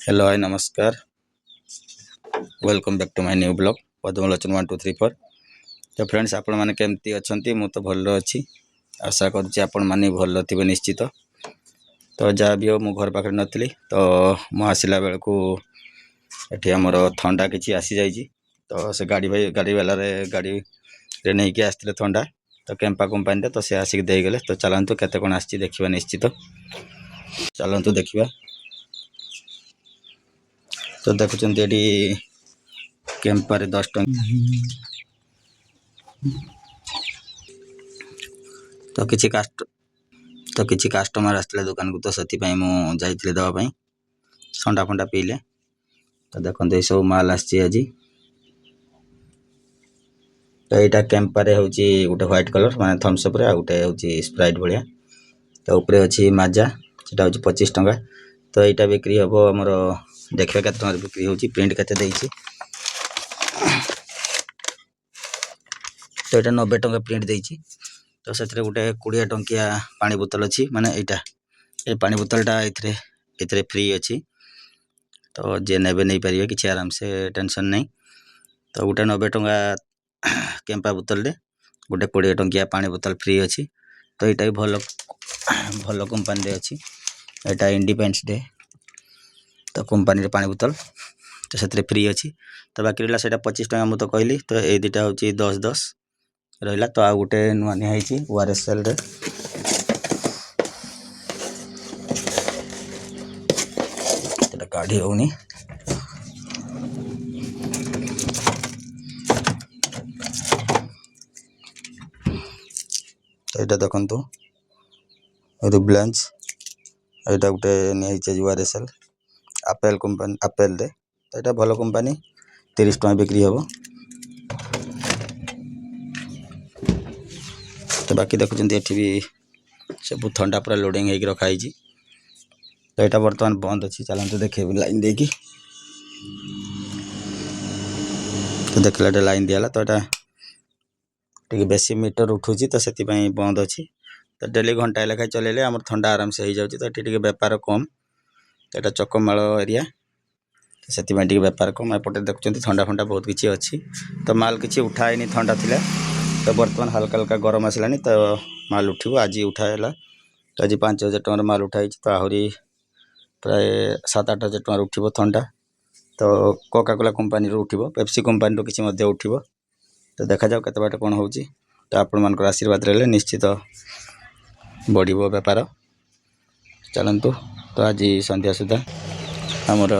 Hello hi नमस्कार welcome back to my new blog Padmalochan 1234। तो friends आपण मैंने केमती अच्छा मु तो भल अच्छी आशा करुँच आपण मैंने भल थे निश्चित। तो जहाँ भी हो मु घर पाखे नी तो मु आसला बेलू ये आमर थंडा किसी आसी जाइए। तो से गाड़ी वाला गाड़ी नहीं कि आसते थंडा तो केम्पा कंपानी तो से आसिक देगले। तो चलतु केते कौन आसी देखा निश्चित चलतु देखा। तो देखुं ये केम्पारे 10 टंका तो किसी कास्टमर आसते दुकान को तो से मुझे देवाई ठंडा फंडा पीले। तो देखते ये सब माल आसी आज। तो यहाँ केम्पारे हूँ गोटे व्हाइट कलर माने थम्सअप रे गोटे हूँ स्प्राइट भाया। तो ऊपर अच्छी माजा से हूँ 25 टंका। तो यहाँ बिक्री हम आमर देखा के बिक्री हो प्रिंट के तो यहाँ 90 टंका प्रिंट देती। तो से गोटे 20 टंकिया पानी बोतल अच्छी माने यहाँ ये पानी बोतलटा ये फ्री अच्छी। तो जे ने नहीं पारे किसी आराम से टेंशन नहीं। तो गोटे 90 टंका केम्पा बोतल रे गोटे 20 टंकिया पानी बोतल फ्री अच्छी। तो यहाँ भी भल भल कंपानी अच्छी। यहाँ इंडिपेंडेंस डे तो कंपानी पानी बोतल तो से फ्री अच्छी। तो बाकी रहा 25 टंका मुझे कहली। तो ये दुटा हूँ 10-10 रहा। तो आउ गोटे नुआ निहाई ओआरएसएल रे काढ़ी होनी। तो यहाँ देखु रुब्लांस यहाँ गोटे नहीं ओआरएसएल आपेल कंपानी आपेल रे। तो यहाँ भल कंपानी 30 टंका बिक्री हम। तो बाकी देखुं ये भी सब ठंडा पूरा लोडिंग होगी रखाई। तो यहाँ बर्तमान बंद अच्छी चलते देखे लाइन देकी। तो देखला लाइन दिला। तो यहाँ टी बेसी मीटर उठू तो से बंद अच्छी। तो डेली घंटा लेखाएं चलेले आम ठंडा आराम से हो जाए। तो ये बेपार कम। तो यहाँ चकमाल एरिया तो से बेपार कम। एपटे देखुं ठंडा फंडा बहुत किसी अच्छी। तो माल किसी उठाएनी ठंडा थिला। तो बर्तमान हल्का हल्का गरम आसलानी। तो माल उठो आज उठाला। तो आज 5000 टकर माल उठाई। तो आहरी प्राय 7-8 हजार टकर उठो ठंडा। तो कोका कोला कंपानी उठो पेप्सी कंपानी किसी उठो। तो देखा जाओ केते बाट कौन हो। तो आपण मान आशीर्वाद रहे निश्चित बढ़िबो बेपार चलतु। तो आज संध्या सुधा आमर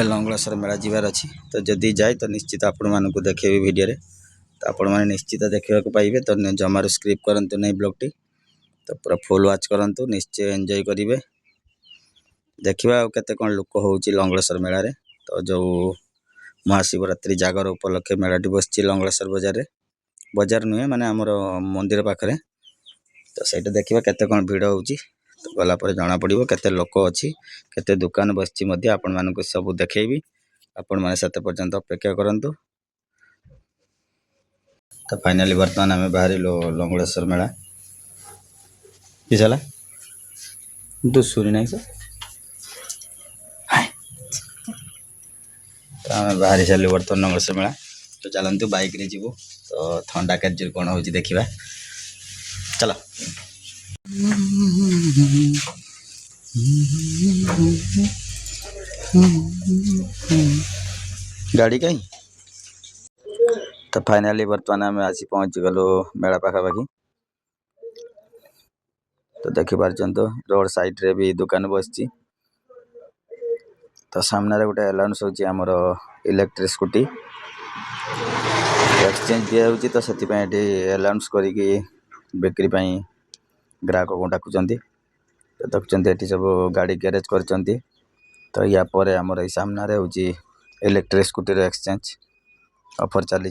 लंगलासर मेला जीवार अच्छी। तो जदि जाए तो निश्चित आपण मानक देखेबी वीडियो रे। तो आपण मैंने निश्चित देखा पाइबे। तो जमार स्क्रिप करंतु नहीं ब्लॉगटी। तो पूरा फुल वाच करंतु निश्चय एंजॉय करेंगे। देखा केते कौन लोक हो लंगलेश्वर मेला रे। तो जो महाशिवरात्रि जागर उपलक्षे मेलाटी बस लंगलेश्वर बजार नुहे माने आमर मंदिर पाखरे। तो सहीटा देखा केते कौन भिड़ हो। तो गलापर जना पड़ो केते लोक अच्छी केते दुकान बस आपण मानक सब देखेबी। आपण मैंने से पर्यंत अपेक्षा करंतु। तो फाइनाली बर्तमान आम बाहर लंगलेश्वर मेला किसला दुशुरी नहीं सर। तो आम बाहरी सारे बर्तमान लंगलेश्वर मेला। तो चलतु बाइक रे जीवु। तो ठंडा कार्य कौन हो देखा चल। गाड़ी कहीं तो फाइनाली बर्तमान आम आसी पहुँच गलु मेला पाखापाखि। तो देखिपार रोड साइड रे भी दुकान बस। तो सामने गोटे अलाउंस होची आमर इलेक्ट्रिक स्कूटी एक्सचेंज दिया। तो से अलाउंस करी बिक्री ग्राहक को डाकुचंती। तो देखुं ये सब गाड़ी गैरेज कर। तो या पर आमर सामने हूँ इलेक्ट्रिक स्कूटी एक्सचेंज ऑफर चली।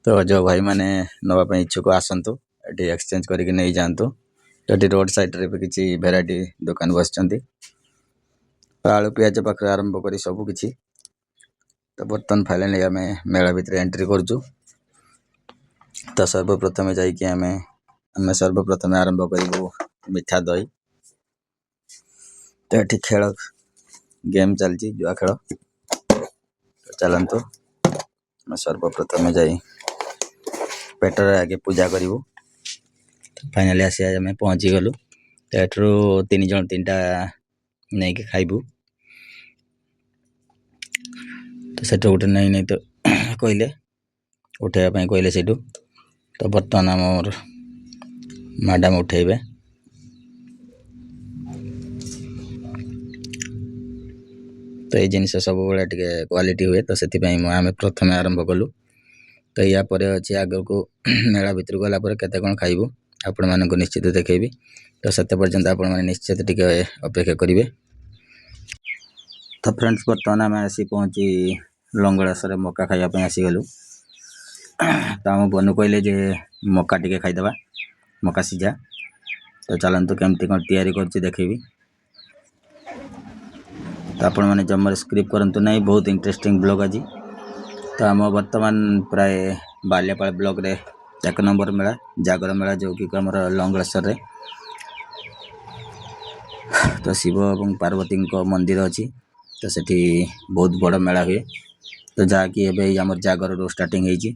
तो जो भाई मैंने नापी इच्छुक आसतु ये एक्सचेंज करके नहीं जातु। तो ये रोड साइड रे भी किसी भेराइटी दुकान बस। आलू पियाज पाखे आरंभ कर सबकि। तो बर्तमान फाइनाली आम मेला भितर एंट्री करुचु। तो सर्वप्रथम जामें सर्वप्रथम आरंभ करूँ मिठा दही। तो ये खेल गेम चलती जुआ खेल तो चलतु सर्वप्रथम जाई पेटर आगे पूजा करूँ फाइनाली आसी आम पहुँची गलु तो एठू 3 जन 3टा नहीं कि खाइबू तो सेठ गोटे नहीं तो कहले उठेबापी कहले से तो बर्तमान आम मैडम उठेबे तो ये जिन सब टे क्वालिटी हुए तो से आम प्रथम आरंभ कलु तो या अच्छे आग को मेला भितर गलापर केते कौन खाइबू आपण मानक निश्चित देखेबी तो से पर्यंत आपण मैंने निश्चित टे अपेक्षा करेंगे। तो फ्रेंड्स बर्तमान आम आसी पहुँची लंगड़ासर मका खाइबापी आसीगलु तो आम बनु कहले जे मका टिके खाईदे मका सीझा तो चलतु केमती कौन तैयारी कर देखेबी तो आपण मैंने जमार स्क्रिप्ट करंतु नहीं बहुत इंटरेस्टिंग ब्लॉग आज तो आम बर्तमान प्राय बाल्यापाल ब्लॉग रे 1 नंबर मेला जागर मेला जो कि आमर लंगड़ेश्वर तो शिव और पार्वती मंदिर अच्छी तो सेठी बहुत बड़ मेला हुए तो जहाँकि एवं आम जागर रू स्टार्टिंग होती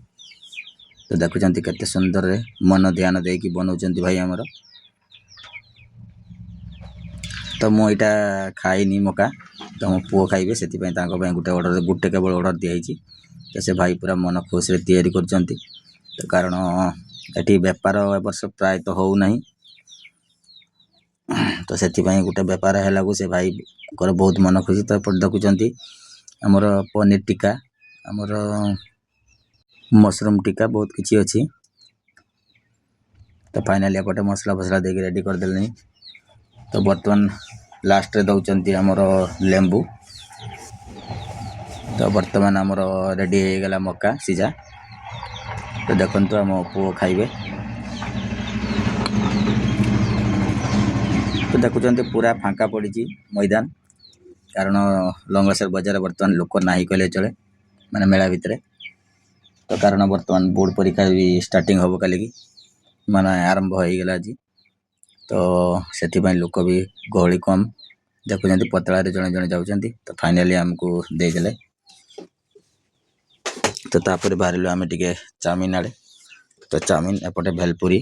तो देखुं केते सुंदर रे मन ध्यान देकी बनाऊँ भाई आमर तो मुझा खाईनी मका तो मो पुओ खाइबे से गोटे केवल ऑर्डर दिखाई तो से भाई पूरा मन खुश तैयारी कर तो कारण ये बेपार ए वर्ष प्राय तो हो नहीं तो से गोटे बेपार है से भाई को बहुत मन खुशी तो देखुं आमर पनीर टिक्का आमर मशरूम टिक्का बहुत किसी अच्छी तो फाइनाली एपटे मसला फसला देके रेडी करदे तो बर्तमान लास्ट रे दौरान आमर लेंबू तो बर्तमान आमर रेडी हो गला मका सीझा तो देखंतु आम पुओ खाइबे तो देखुं पूरा फांका पड़ी मैदान कारण लंगड़ेश्वर बजार बर्तमान लोक नहीं कहले चले माने मेला भितर तो कारण बर्तमान बोर्ड परीक्षा भी स्टार्टिंग हम कल की माने आरंभ हो गला आज तो से लोक भी गहली कम देखुं पतला जड़े जड़े जाऊँच तो फाइनाली आमको देदेले तो तापर बाहर आम टे चाउमिन आड़े तो चाउमिन एपटे भेलपुरी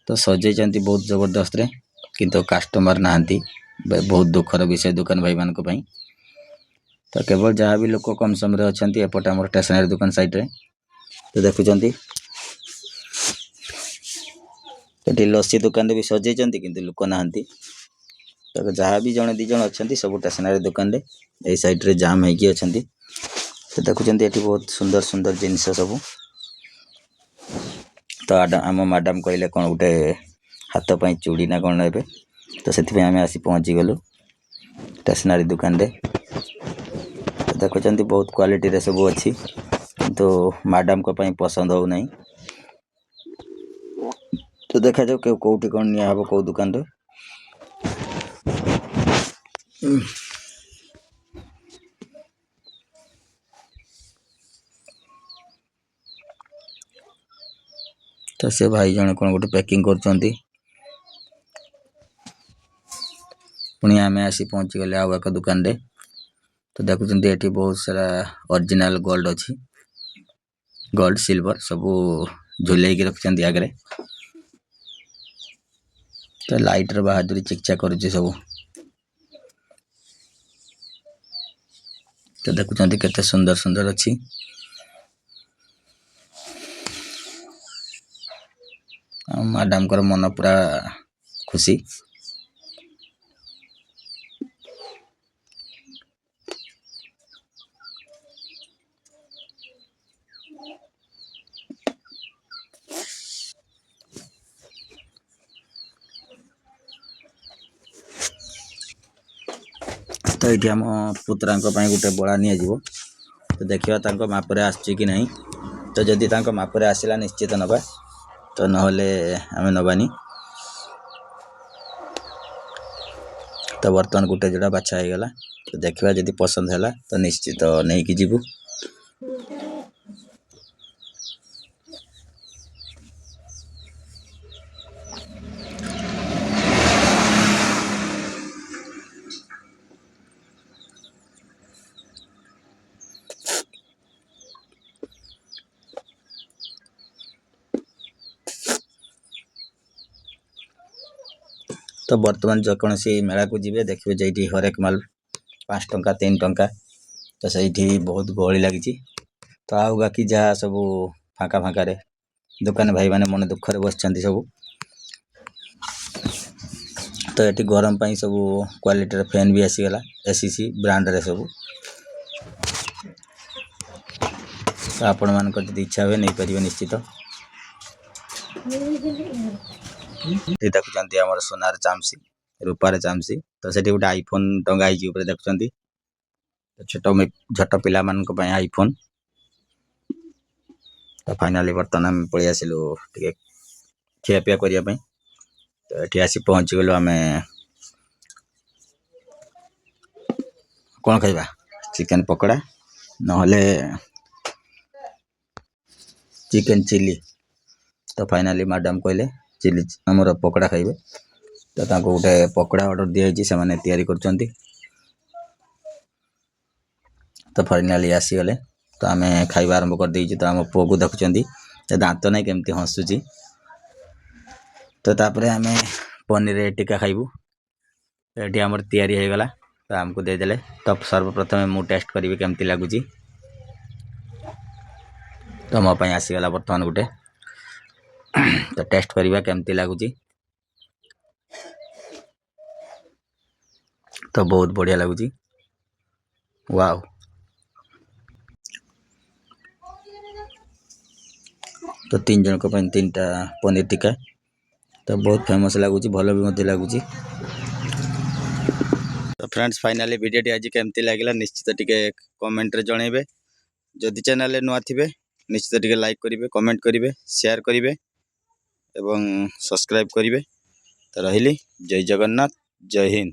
तो सजेचंती बहुत जबरदस्त रे किंतु कस्टमर नहांती बहुत दुखर विषय दुकान भाई मान तो केवल जहाँ भी लोक कम समय अच्छा एपटे आम स्टेशनरी दुकान साइड रे तो देखुं ये लस्सी दुकान भी सजेचंती किंतु लोक नहांती तो जहाँ भी जड़े 2 जन अच्छा सब स्टेशनरी दुकान रे यही साइड रे जाम होगी अच्छा तो देखुं ये बहुत सुंदर सुंदर जिनस सब तो आम मैडम कहले कौन गोटे हाथ पाई चूड़ी ना कौन ने तो से आम आसी पहुँची गलु स्टेशनरी दुकान रे तो देखुं बहुत क्वालिटी रे सब अच्छी किंतु मैडम को पाई पसंद हो नहीं तो देखा जाओ कौटी कौन निया हम कौ दुकान रे तो से भाई जन कौन गोटे पैकिंग कर पुणी आम आसी पहुँची गले आउ एक दुकान रे तो देखुं ये बहुत सारा ओरिजिनल गोल्ड अच्छी गोल्ड सिल्वर सब झुले रखी आगे तो लाइट रे बहादुरी चिकचा कर सब तो देखुं केते सुंदर सुंदर अच्छी मैडम कर मन पूरा खुशी तो ये आम पुतरा गोटे बड़ा नि तो देखा मापरे आसुची कि नहीं तो जदि मापरे आसला निश्चित नवा तो नहले आम नबानी तो बर्तमान गोटे जोड़ा बाछा हो गला तो देखा जदि पसंद है तो निश्चित नहीं कि जीवु तो बर्तमान जेकोसी मेला को जी देखिए जे हरेक माल 5 टंका 3 टंका तो सही बहुत गहली लगी। तो आउ बाकी जहाँ सब फाँका फाँका दुकान भाई मैंने मन दुखरे बस सब। तो ये गरम पाई सब क्वालिटी फैन भी आसीगला एसीसी ब्रांड रे सब। तो आपण मान इच्छा हुए नहीं पारे निश्चित। देखुं आम सोनार चामसी रूपार चामसी तो से गोटे आईफोन टंगाई देखुं छोट छोट पिला मान आईफोन। तो फाइनाली बर्तमान आम पलि आसिलु खियापिया करने। तो ये आसी पहुँची गलु आम कौन खाइबा चिकेन पकोड़ा नहले चिकेन चिली। तो फाइनाली मैडम कहले चिली आमर पकोड़ा खाइबे तो गोटे पकोड़ा ऑर्डर दिखाई से मैंने तैयारी कर। तो फाइनाली आसीगले तो आम खाइबा आरंभ कर देइछि। तो आम पुओ को देखुं दांत ना केमती हसुची। तो तापर आम पनीर टिक्का खाइबू ये आमर तैयारी हो गला। तो आमको देदेले तो सर्वप्रथम मु टेस्ट करी केमती लगुच। तो मो पाई आसीगला बर्तमान गोटे तो टेस्ट करवा केमती लगुच। तो बहुत बढ़िया लगुच वाओ। तो 3 जन को 3टा पनीर टिक्का तो बहुत फेमस लगुच भल भी लगुच। तो फ्रेंड्स फाइनाली वीडियो आज केमती लगे निश्चित टिके कमेंट रे जणेबे। जदि चैनल नुआ थिबे निश्चित टिके लाइक करिवे कमेंट करिवे शेयर करिवे एवं सब्सक्राइब करिवे। तो रहिली जय जगन्नाथ जय हिंद।